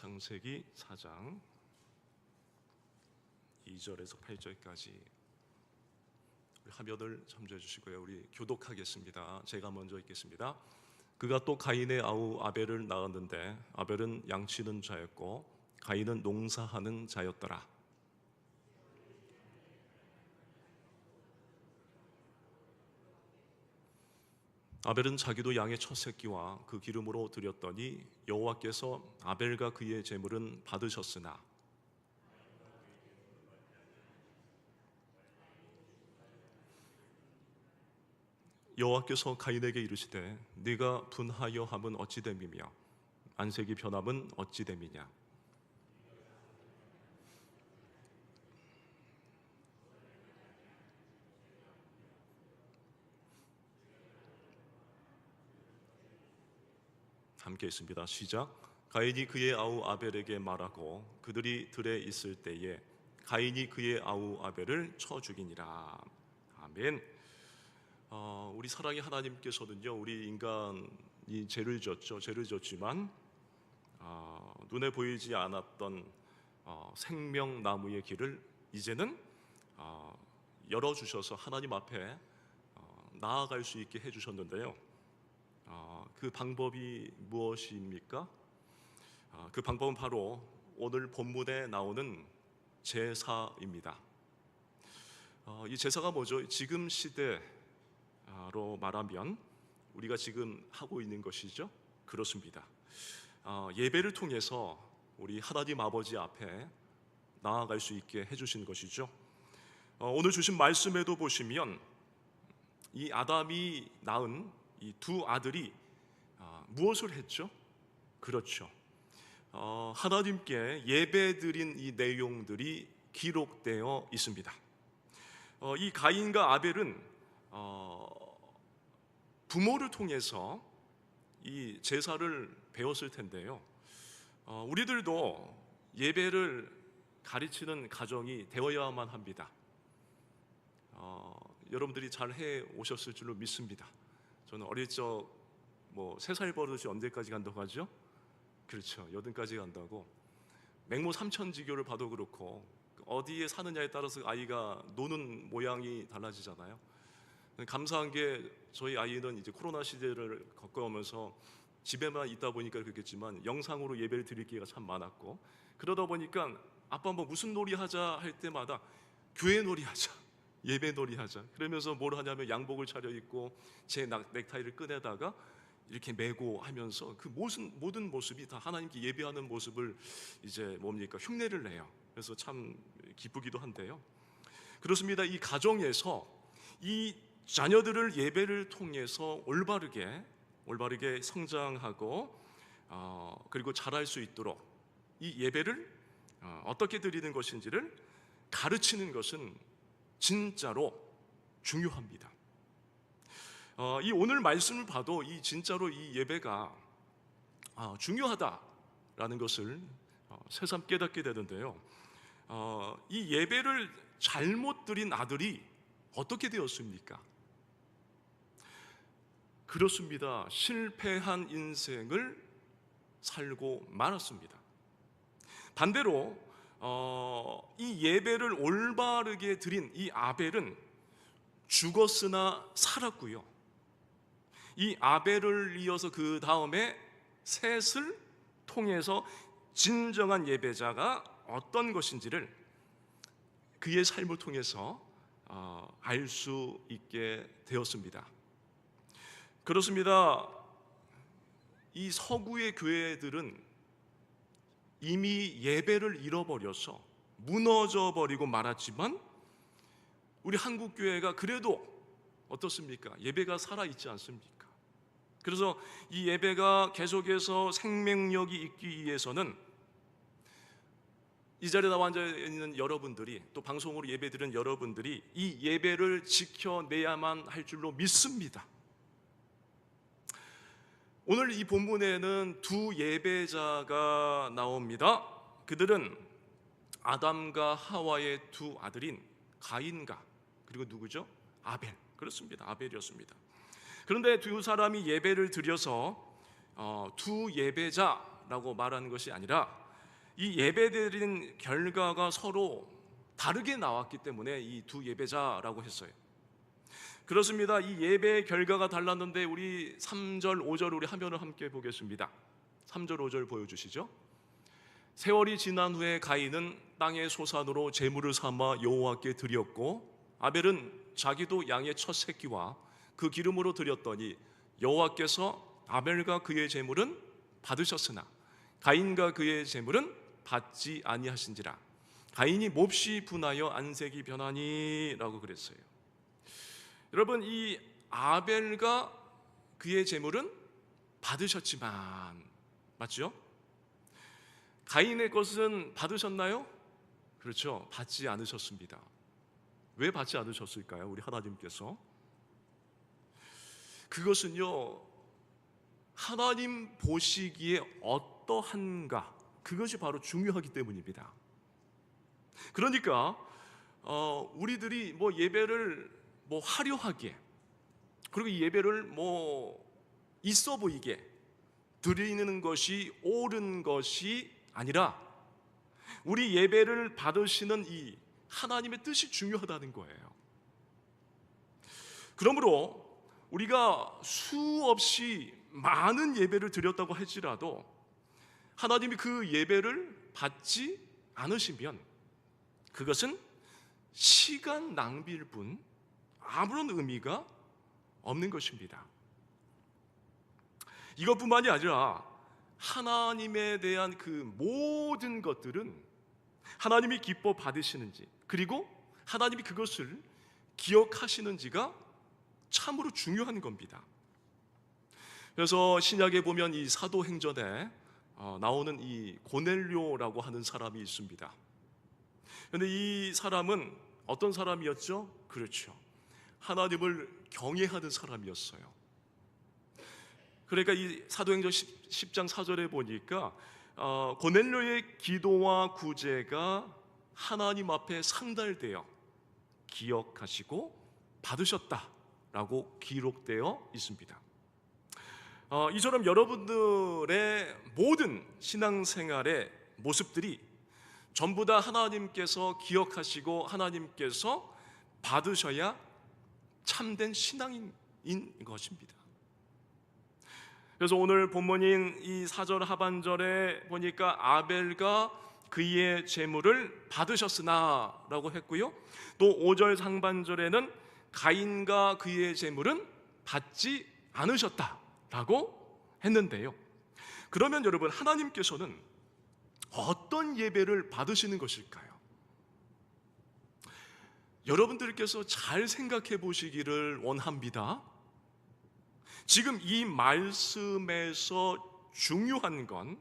창세기 4장 2절에서 8절까지 우리 화면을 참조해 주시고요. 우리 교독하겠습니다. 제가 먼저 읽겠습니다. 그가 또 가인의 아우 아벨을 낳았는데 아벨은 양치는 자였고 가인은 농사하는 자였더라. 아벨은 자기도 양의 첫 새끼와 그 기름으로 드렸더니 여호와께서 아벨과 그의 제물은 받으셨으나 여호와께서 가인에게 이르시되 네가 분하여 함은 어찌 됨이며 안색이 변함은 어찌 됨이냐. 함께 있습니다. 시작. 가인이 그의 아우 아벨에게 말하고 그들이 들에 있을 때에 가인이 그의 아우 아벨을 쳐 죽이니라. 아멘. 우리 사랑의 하나님께서는요, 우리 인간이 죄를 졌죠. 죄를 졌지만 눈에 보이지 않았던 생명나무의 길을 이제는 열어주셔서 하나님 앞에 나아갈 수 있게 해주셨는데요. 그 방법이 무엇입니까? 그 방법은 바로 오늘 본문에 나오는 제사입니다. 이 제사가 뭐죠? 지금 시대로 말하면 우리가 지금 하고 있는 것이죠. 그렇습니다. 예배를 통해서 우리 하나님 아버지 앞에 나아갈 수 있게 해주신 것이죠. 오늘 주신 말씀에도 보시면 이 아담이 낳은 이 두 아들이 무엇을 했죠? 그렇죠. 하나님께 예배드린 이 내용들이 기록되어 있습니다. 이 가인과 아벨은 부모를 통해서 이 제사를 배웠을 텐데요. 우리들도 예배를 가르치는 가정이 되어야만 합니다. 여러분들이 잘 해 오셨을 줄로 믿습니다. 저는 어릴 적 3살 버릇이 언제까지 간다고 하죠? 그렇죠. 8까지 간다고. 맹모 삼천지교를 봐도 그렇고 어디에 사느냐에 따라서 아이가 노는 모양이 달라지잖아요. 감사한 게 저희 아이는 이제 코로나 시대를 겪어오면서 집에만 있다 보니까 그렇겠지만 영상으로 예배를 드릴 기회가 참 많았고, 그러다 보니까 아빠 무슨 놀이 하자 할 때마다 교회 놀이 하자, 예배 놀이 하자 그러면서 뭘 하냐면 양복을 차려입고 제 넥타이를 끈에다가 이렇게 메고 하면서 그 모든 모습이 다 하나님께 예배하는 모습을 이제 흉내를 내요. 그래서 참 기쁘기도 한데요. 그렇습니다. 이 가정에서 이 자녀들을 예배를 통해서 올바르게 성장하고 그리고 자랄 수 있도록 이 예배를 어떻게 드리는 것인지를 가르치는 것은 진짜로 중요합니다. 이 오늘 말씀을 봐도 진짜로 이 예배가 중요하다라는 것을 새삼 깨닫게 되는데요. 이 예배를 잘못 드린 아들이 어떻게 되었습니까? 그렇습니다. 실패한 인생을 살고 말았습니다. 반대로 이 예배를 올바르게 드린 이 아벨은 죽었으나 살았고요. 이 아벨을 이어서 그 다음에 셋을 통해서 진정한 예배자가 어떤 것인지를 그의 삶을 통해서 알 수 있게 되었습니다. 그렇습니다. 이 서구의 교회들은 이미 예배를 잃어버려서 무너져 버리고 말았지만 우리 한국 교회가 그래도 어떻습니까? 예배가 살아있지 않습니까? 그래서 이 예배가 계속해서 생명력이 있기 위해서는 이 자리에 나와 앉아 있는 여러분들이, 또 방송으로 예배드리는 여러분들이 이 예배를 지켜내야만 할 줄로 믿습니다. 오늘 이 본문에는 두 예배자가 나옵니다. 그들은 아담과 하와의 두 아들인 가인과 그리고 누구죠? 아벨. 그렇습니다. 아벨이었습니다. 그런데 두 사람이 예배를 드려서 두 예배자라고 말하는 것이 아니라 이 예배드린 결과가 서로 다르게 나왔기 때문에 이 두 예배자라고 했어요. 그렇습니다. 이 예배의 결과가 달랐는데 우리 3절, 5절 우리 화면을 함께 보겠습니다. 3절, 5절 보여주시죠. 세월이 지난 후에 가인은 땅의 소산으로 제물을 삼아 여호와께 드렸고 아벨은 자기도 양의 첫 새끼와 그 기름으로 드렸더니 여호와께서 아벨과 그의 제물은 받으셨으나 가인과 그의 제물은 받지 아니하신지라. 가인이 몹시 분하여 안색이 변하니 라고 그랬어요. 여러분, 이 아벨과 그의 제물은 받으셨지만, 맞죠? 가인의 것은 받으셨나요? 그렇죠, 받지 않으셨습니다. 왜 받지 않으셨을까요? 우리 하나님께서 그것은요, 하나님 보시기에 어떠한가, 그것이 바로 중요하기 때문입니다. 그러니까 우리들이 예배를 화려하게, 그리고 이 예배를 있어 보이게 드리는 것이 옳은 것이 아니라 우리 예배를 받으시는 이 하나님의 뜻이 중요하다는 거예요. 그러므로 우리가 수없이 많은 예배를 드렸다고 할지라도 하나님이 그 예배를 받지 않으시면 그것은 시간 낭비일 뿐 아무런 의미가 없는 것입니다. 이것뿐만이 아니라 하나님에 대한 그 모든 것들은 하나님이 기뻐 받으시는지, 그리고 하나님이 그것을 기억하시는지가 참으로 중요한 겁니다. 그래서 신약에 보면 이 사도행전에 나오는 이 고넬료라고 하는 사람이 있습니다. 그런데 이 사람은 어떤 사람이었죠? 그렇죠, 하나님을 경외하는 사람이었어요. 그러니까 이 사도행전 10장 4절에 보니까 고넬료의 기도와 구제가 하나님 앞에 상달되어 기억하시고 받으셨다라고 기록되어 있습니다. 이처럼 여러분들의 모든 신앙생활의 모습들이 전부 다 하나님께서 기억하시고 하나님께서 받으셔야 참된 신앙인 것입니다. 그래서 오늘 본문인 이 4절 하반절에 보니까 아벨과 그의 제물을 받으셨으나 라고 했고요, 또 5절 상반절에는 가인과 그의 제물은 받지 않으셨다 라고 했는데요, 그러면 여러분, 하나님께서는 어떤 예배를 받으시는 것일까요? 여러분들께서 잘 생각해 보시기를 원합니다. 지금 이 말씀에서 중요한 건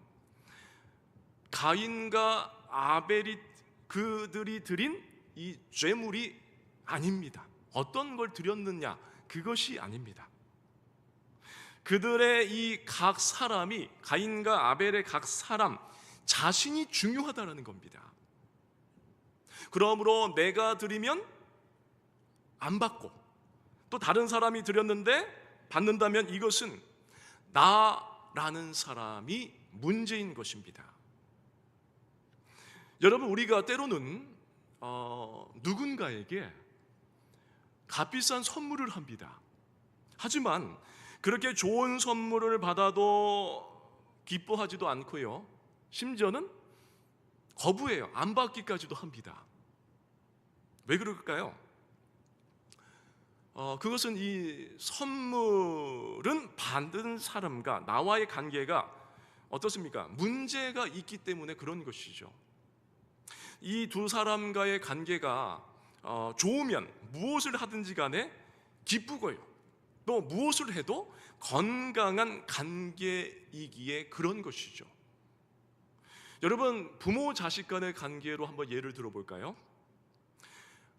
가인과 아벨이 그들이 드린 이 제물이 아닙니다. 어떤 걸 드렸느냐, 그것이 아닙니다. 그들의 이 각 사람이, 가인과 아벨의 각 사람 자신이 중요하다는 겁니다. 그러므로 내가 드리면 안 받고 또 다른 사람이 드렸는데 받는다면 이것은 나라는 사람이 문제인 것입니다. 여러분, 우리가 때로는 누군가에게 값비싼 선물을 합니다. 하지만 그렇게 좋은 선물을 받아도 기뻐하지도 않고요, 심지어는 거부해요. 안 받기까지도 합니다. 왜 그럴까요? 그것은 이 선물은 받은 사람과 나와의 관계가 어떻습니까? 문제가 있기 때문에 그런 것이죠. 이 두 사람과의 관계가 좋으면 무엇을 하든지 간에 기쁘고요, 또 무엇을 해도 건강한 관계이기에 그런 것이죠. 여러분, 부모 자식 간의 관계로 한번 예를 들어볼까요?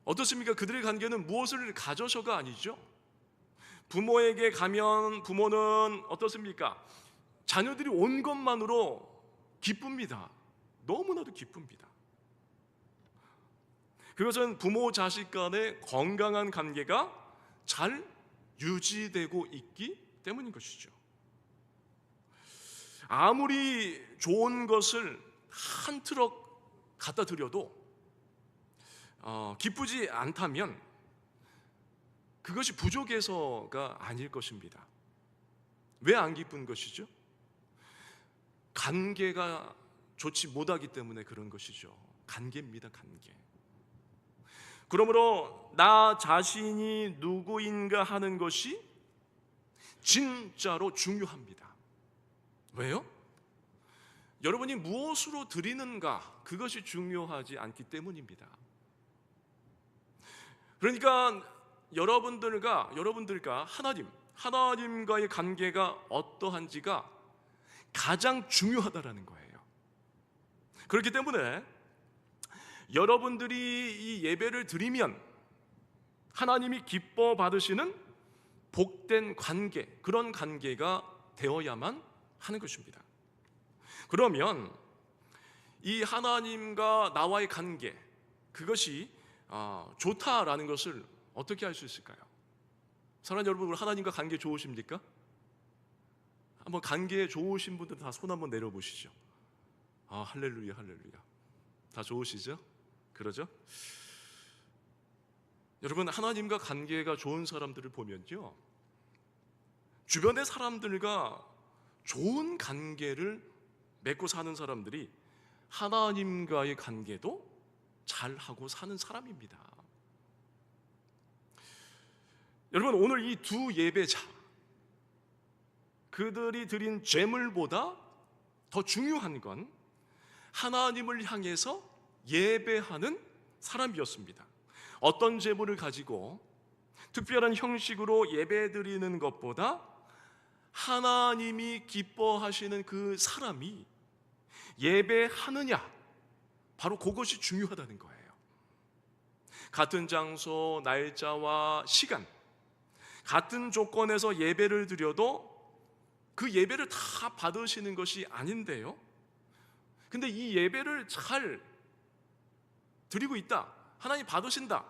어떻습니까? 그들의 관계는 무엇을 가져서가 아니죠. 부모에게 가면 부모는 어떻습니까? 자녀들이 온 것만으로 기쁩니다. 너무나도 기쁩니다. 그것은 부모 자식 간의 건강한 관계가 잘 유지되고 있기 때문인 것이죠. 아무리 좋은 것을 한 트럭 갖다 드려도 기쁘지 않다면 그것이 부족해서가 아닐 것입니다. 왜 안 기쁜 것이죠? 관계가 좋지 못하기 때문에 그런 것이죠. 관계입니다, 관계. 그러므로 나 자신이 누구인가 하는 것이 진짜로 중요합니다. 왜요? 여러분이 무엇으로 드리는가, 그것이 중요하지 않기 때문입니다. 그러니까 여러분들과 하나님과의 관계가 어떠한지가 가장 중요하다라는 거예요. 그렇기 때문에 여러분들이 이 예배를 드리면 하나님이 기뻐 받으시는 복된 관계, 그런 관계가 되어야만 하는 것입니다. 그러면 이 하나님과 나와의 관계, 그것이 좋다라는 것을 어떻게 알 수 있을까요? 사랑하는 여러분, 하나님과 관계 좋으십니까? 한번 관계 좋으신 분들 다 손 한번 내려보시죠. 할렐루야, 할렐루야. 다 좋으시죠? 그러죠? 여러분, 하나님과 관계가 좋은 사람들을 보면요, 주변의 사람들과 좋은 관계를 맺고 사는 사람들이 하나님과의 관계도 잘하고 사는 사람입니다. 여러분, 오늘 이 두 예배자, 그들이 드린 제물보다 더 중요한 건 하나님을 향해서 예배하는 사람이었습니다. 어떤 제물을 가지고 특별한 형식으로 예배드리는 것보다 하나님이 기뻐하시는 그 사람이 예배하느냐, 바로 그것이 중요하다는 거예요. 같은 장소, 날짜와 시간, 같은 조건에서 예배를 드려도 그 예배를 다 받으시는 것이 아닌데요, 근데 이 예배를 잘 드리고 있다, 하나님 받으신다,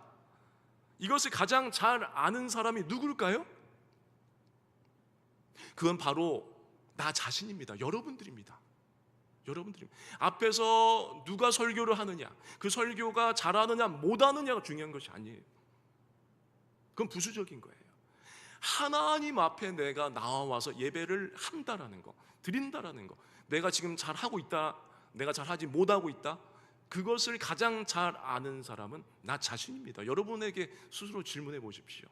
이것을 가장 잘 아는 사람이 누굴까요? 그건 바로 나 자신입니다. 여러분들입니다. 앞에서 누가 설교를 하느냐, 그 설교가 잘하느냐 못하느냐가 중요한 것이 아니에요. 그건 부수적인 거예요. 하나님 앞에 내가 나와서 예배를 한다라는 거, 드린다라는 거, 내가 지금 잘하고 있다, 내가 잘하지 못하고 있다, 그것을 가장 잘 아는 사람은 나 자신입니다. 여러분에게 스스로 질문해 보십시오.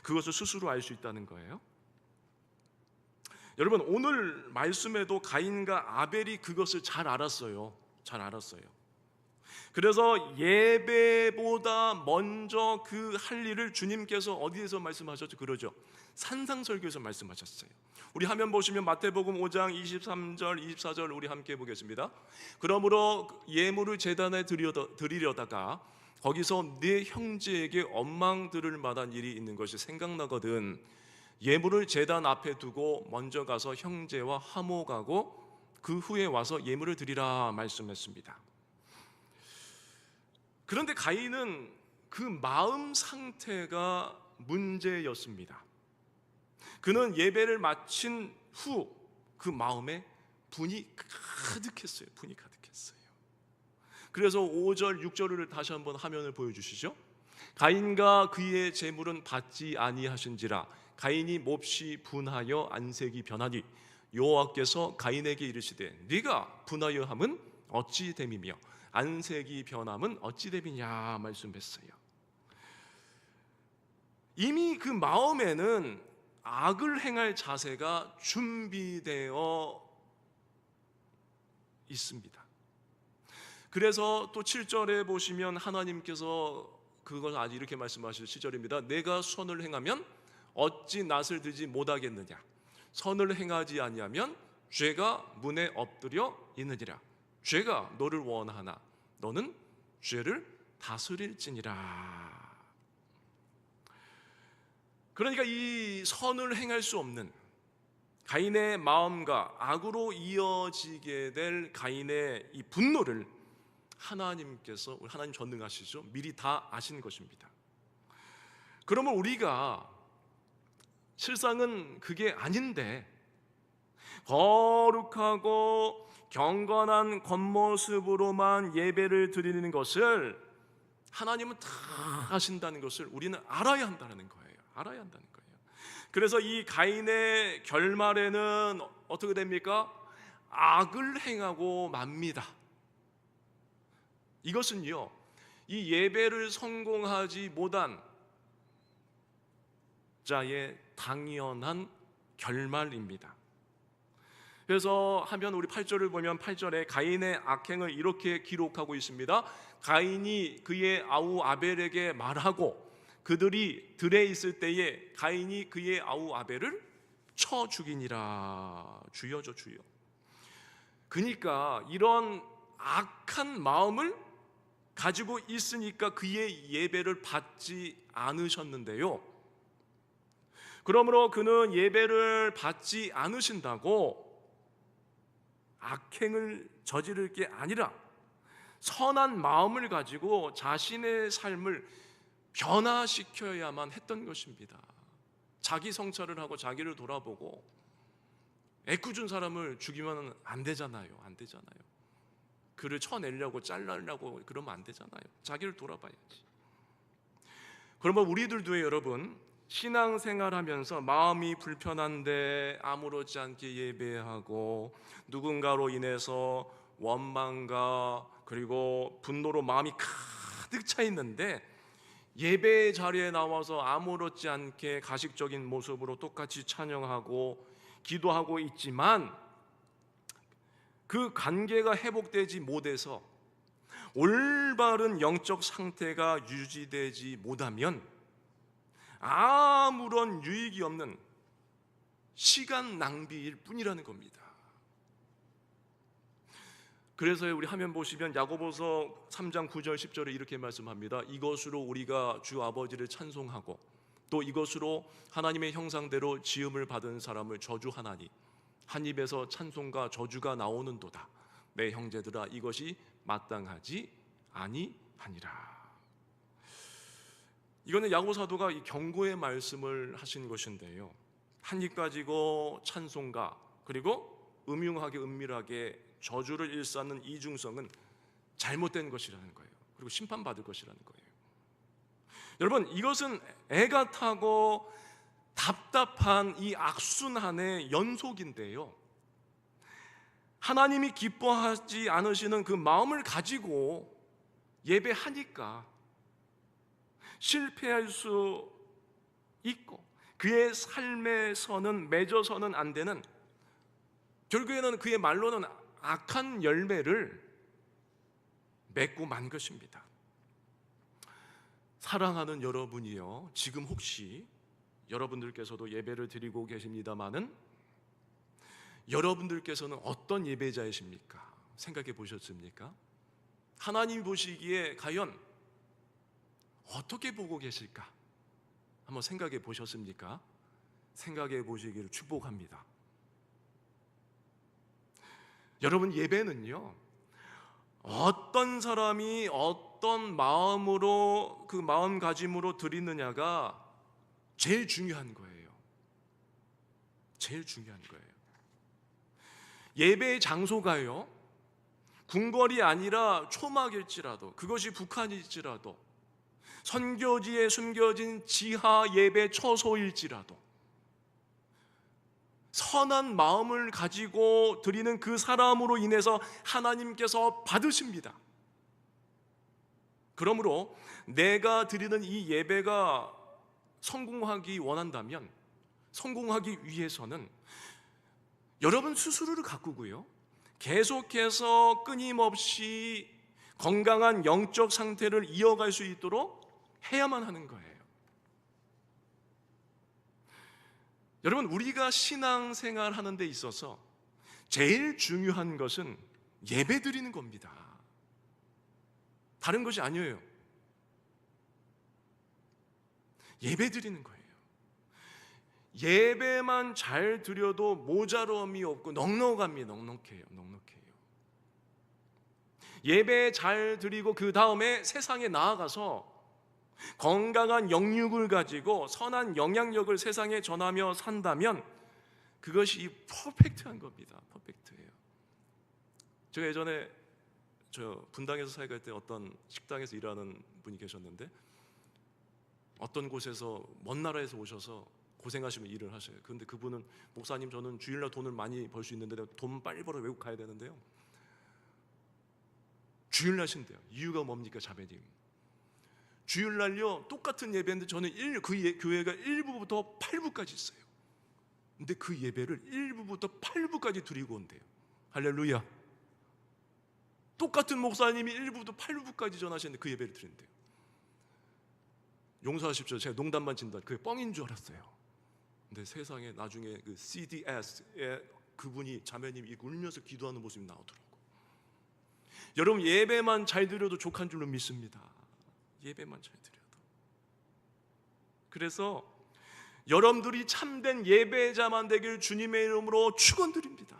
그것을 스스로 알 수 있다는 거예요. 여러분, 오늘 말씀에도 가인과 아벨이 그것을 잘 알았어요. 그래서 예배보다 먼저 그 할 일을 주님께서 어디에서 말씀하셨죠? 그러죠, 산상설교에서 말씀하셨어요. 우리 화면 보시면 마태복음 5장 23절 24절 우리 함께 보겠습니다. 그러므로 예물을 제단에 드리려다가 거기서 네 형제에게 원망 들을 만한 일이 있는 것이 생각나거든 예물을 제단 앞에 두고 먼저 가서 형제와 화목하고 그 후에 와서 예물을 드리라 말씀했습니다. 그런데 가인은 그 마음 상태가 문제였습니다. 그는 예배를 마친 후 그 마음에 분이 가득했어요. 그래서 5절 6절을 다시 한번 화면을 보여주시죠. 가인과 그의 제물은 받지 아니하신지라 가인이 몹시 분하여 안색이 변하니 여호와께서 가인에게 이르시되 네가 분하여 함은 어찌 됨이며 안색이 변함은 어찌 됨이냐 말씀했어요. 이미 그 마음에는 악을 행할 자세가 준비되어 있습니다. 그래서 또 7절에 보시면 하나님께서 그걸 아주 이렇게 말씀하실 7절입니다. 내가 선을 행하면 어찌 낯을 들지 못하겠느냐, 선을 행하지 아니하면 죄가 문에 엎드려 있느니라. 죄가 너를 원하나 너는 죄를 다스릴지니라. 그러니까 이 선을 행할 수 없는 가인의 마음과 악으로 이어지게 될 가인의 이 분노를 하나님께서, 하나님 전능하시죠, 미리 다 아신 것입니다. 그러면 우리가 실상은 그게 아닌데 거룩하고 경건한 겉모습으로만 예배를 드리는 것을 하나님은 다 하신다는 것을 우리는 알아야 한다는 거예요. 알아야 한다는 거예요. 그래서 이 가인의 결말에는 어떻게 됩니까? 악을 행하고 맙니다. 이것은요, 이 예배를 성공하지 못한 자의 당연한 결말입니다. 그래서 한편 우리 8절을 보면 8절에 가인의 악행을 이렇게 기록하고 있습니다. 가인이 그의 아우 아벨에게 말하고 그들이 들에 있을 때에 가인이 그의 아우 아벨을 쳐 죽이니라. 주여죠, 주여. 그러니까 이런 악한 마음을 가지고 있으니까 그의 예배를 받지 않으셨는데요, 그러므로 그는 예배를 받지 않으신다고 악행을 저지를 게 아니라 선한 마음을 가지고 자신의 삶을 변화시켜야만 했던 것입니다. 자기 성찰을 하고 자기를 돌아보고 애꿎은 사람을 죽이면 안 되잖아요. 안 되잖아요. 그를 쳐내려고 잘라려고 그러면 안 되잖아요. 자기를 돌아봐야지. 그러면 우리들도요, 여러분, 신앙생활하면서 마음이 불편한데 아무렇지 않게 예배하고 누군가로 인해서 원망과 그리고 분노로 마음이 가득 차 있는데 예배 자리에 나와서 아무렇지 않게 가식적인 모습으로 똑같이 찬양하고 기도하고 있지만 그 관계가 회복되지 못해서 올바른 영적 상태가 유지되지 못하면 아무런 유익이 없는 시간 낭비일 뿐이라는 겁니다. 그래서 우리 화면 보시면 야고보서 3장 9절 10절에 이렇게 말씀합니다. 이것으로 우리가 주 아버지를 찬송하고 또 이것으로 하나님의 형상대로 지음을 받은 사람을 저주하나니 한 입에서 찬송과 저주가 나오는도다. 내 형제들아, 이것이 마땅하지 아니하니라. 이거는 야고보 사도가 이 경고의 말씀을 하신 것인데요, 한 입 가지고 찬송가 그리고 음흉하게 은밀하게 저주를 일삼는 이중성은 잘못된 것이라는 거예요. 그리고 심판받을 것이라는 거예요. 여러분, 이것은 애가 타고 답답한 이 악순환의 연속인데요, 하나님이 기뻐하지 않으시는 그 마음을 가지고 예배하니까 실패할 수 있고 그의 삶에서는 맺어서는 안 되는, 결국에는 그의 말로는 악한 열매를 맺고 만 것입니다. 사랑하는 여러분이요, 지금 혹시 여러분들께서도 예배를 드리고 계십니다마는 여러분들께서는 어떤 예배자이십니까? 생각해 보셨습니까? 하나님 보시기에 과연 어떻게 보고 계실까? 한번 생각해 보셨습니까? 생각해 보시기를 축복합니다. 여러분, 예배는요, 어떤 사람이 어떤 마음으로 그 마음가짐으로 드리느냐가 제일 중요한 거예요. 제일 중요한 거예요. 예배의 장소가요, 궁궐이 아니라 초막일지라도, 그것이 북한일지라도, 선교지에 숨겨진 지하 예배 처소일지라도 선한 마음을 가지고 드리는 그 사람으로 인해서 하나님께서 받으십니다. 그러므로 내가 드리는 이 예배가 성공하기 원한다면, 성공하기 위해서는 여러분 스스로를 가꾸고요, 계속해서 끊임없이 건강한 영적 상태를 이어갈 수 있도록 해야만 하는 거예요. 여러분, 우리가 신앙생활 하는 데 있어서 제일 중요한 것은 예배 드리는 겁니다. 다른 것이 아니에요. 예배 드리는 거예요. 예배만 잘 드려도 모자람이 없고 넉넉합니다. 넉넉해요. 예배 잘 드리고 그 다음에 세상에 나아가서 건강한 영육을 가지고 선한 영향력을 세상에 전하며 산다면 그것이 퍼펙트한 겁니다. 퍼펙트예요. 제가 예전에 저 분당에서 사역할 때 어떤 식당에서 일하는 분이 계셨는데 어떤 곳에서 먼 나라에서 오셔서 고생하시면 일을 하셔요. 그런데 그분은 목사님 저는 주일날 돈을 많이 벌 수 있는데 돈 빨리 벌어 외국 가야 되는데요. 주일날 신대요. 이유가 뭡니까 자매님? 주일날요 똑같은 예배인데 저는 교회가 1부부터 8부까지 있어요. 근데 그 예배를 1부부터 8부까지 드리고 온대요. 할렐루야. 똑같은 목사님이 1부부터 8부까지 전하시는데 그 예배를 드린대요. 용서하십시오. 제가 농담만 친다. 그게 뻥인 줄 알았어요. 근데 세상에 나중에 그 CDS에 그분이 자매님이 울면서 기도하는 모습이 나오더라고요. 여러분 예배만 잘 드려도 족한 줄로 믿습니다. 예배만 잘 드려도. 그래서 여러분들이 참된 예배자만 되길 주님의 이름으로 축원드립니다.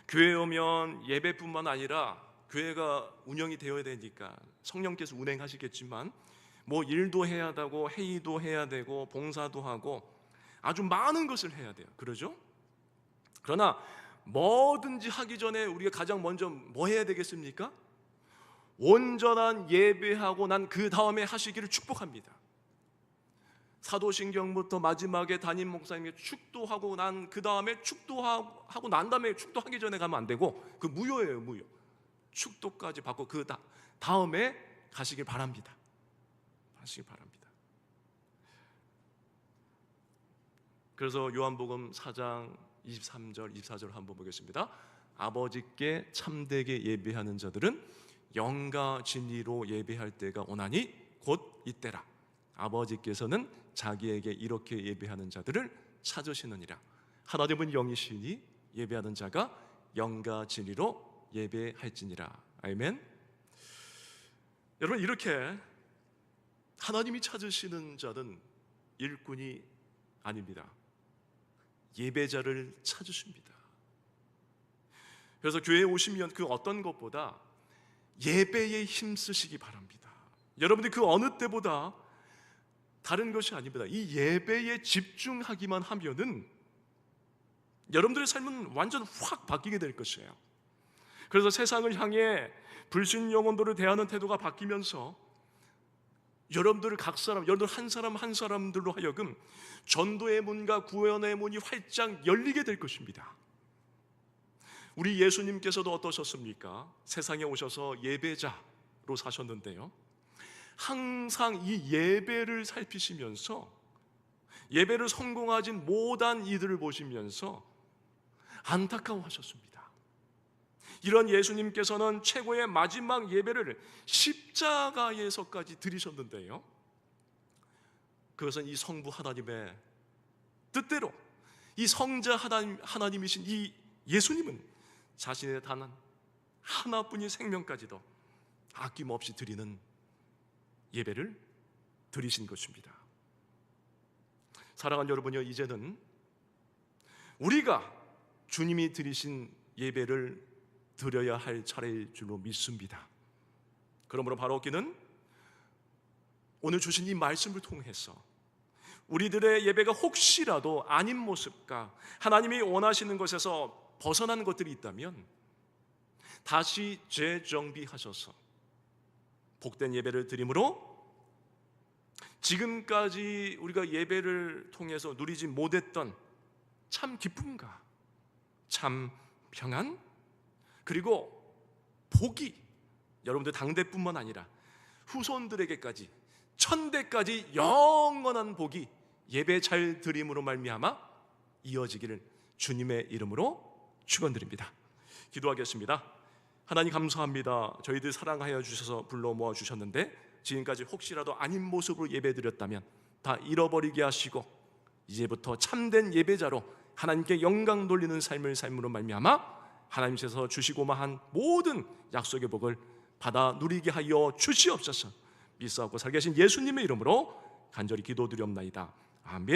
교회에 오면 예배뿐만 아니라 교회가 운영이 되어야 되니까 성령께서 운행하시겠지만 뭐 일도 해야 되고 회의도 해야 되고 봉사도 하고 아주 많은 것을 해야 돼요. 그러죠? 그러나 뭐든지 하기 전에 우리가 가장 먼저 뭐 해야 되겠습니까? 온전한 예배하고 난 그 다음에 하시기를 축복합니다. 사도신경부터 마지막에 담임 목사님께 축도하고 난 그 다음에 축도하고 난 다음에 축도하기 전에 가면 안 되고 그 무효예요. 무효. 축도까지 받고 그 다음에 가시길 바랍니다. 하시길 바랍니다. 그래서 요한복음 4장 23절 24절 한번 보겠습니다. 아버지께 참되게 예배하는 자들은 영과 진리로 예배할 때가 오나니 곧 이때라. 아버지께서는 자기에게 이렇게 예배하는 자들을 찾으시느니라. 하나님은 영이시니 예배하는 자가 영과 진리로 예배할지니라. 아멘. 여러분 이렇게 하나님이 찾으시는 자는 일꾼이 아닙니다. 예배자를 찾으십니다. 그래서 교회에 오시면 그 어떤 것보다 예배에 힘쓰시기 바랍니다. 여러분들이 그 어느 때보다 다른 것이 아닙니다. 이 예배에 집중하기만 하면은 여러분들의 삶은 완전 확 바뀌게 될 것이에요. 그래서 세상을 향해 불신 영혼들을 대하는 태도가 바뀌면서 여러분들 각 사람, 여러분들 한 사람 한 사람들로 하여금 전도의 문과 구원의 문이 활짝 열리게 될 것입니다. 우리 예수님께서도 어떠셨습니까? 세상에 오셔서 예배자로 사셨는데요, 항상 이 예배를 살피시면서 예배를 성공하진 못한 이들을 보시면서 안타까워하셨습니다. 이런 예수님께서는 최고의 마지막 예배를 십자가에서까지 드리셨는데요, 그것은 이 성부 하나님의 뜻대로 이 성자 하나님이신 이 예수님은 자신의 단 하나뿐인 생명까지도 아낌없이 드리는 예배를 드리신 것입니다. 사랑하는 여러분요, 이제는 우리가 주님이 드리신 예배를 드려야 할 차례일 줄로 믿습니다. 그러므로 바로기는 오늘 주신 이 말씀을 통해서 우리들의 예배가 혹시라도 아닌 모습과 하나님이 원하시는 것에서 벗어난 것들이 있다면 다시 재정비하셔서 복된 예배를 드림으로 지금까지 우리가 예배를 통해서 누리지 못했던 참 기쁨과 참 평안, 그리고 복이 여러분들 당대뿐만 아니라 후손들에게까지 천대까지 영원한 복이 예배 잘 드림으로 말미암아 이어지기를 주님의 이름으로 축원드립니다. 기도하겠습니다. 하나님 감사합니다. 저희들 사랑하여 주셔서 불러 모아 주셨는데 지금까지 혹시라도 아닌 모습으로 예배드렸다면 다 잃어버리게 하시고 이제부터 참된 예배자로 하나님께 영광 돌리는 삶을 삶으로 말미암아 하나님께서 주시고만 한 모든 약속의 복을 받아 누리게 하여 주시옵소서. 믿사옵고 살게 하신 예수님의 이름으로 간절히 기도드리옵나이다. 아멘.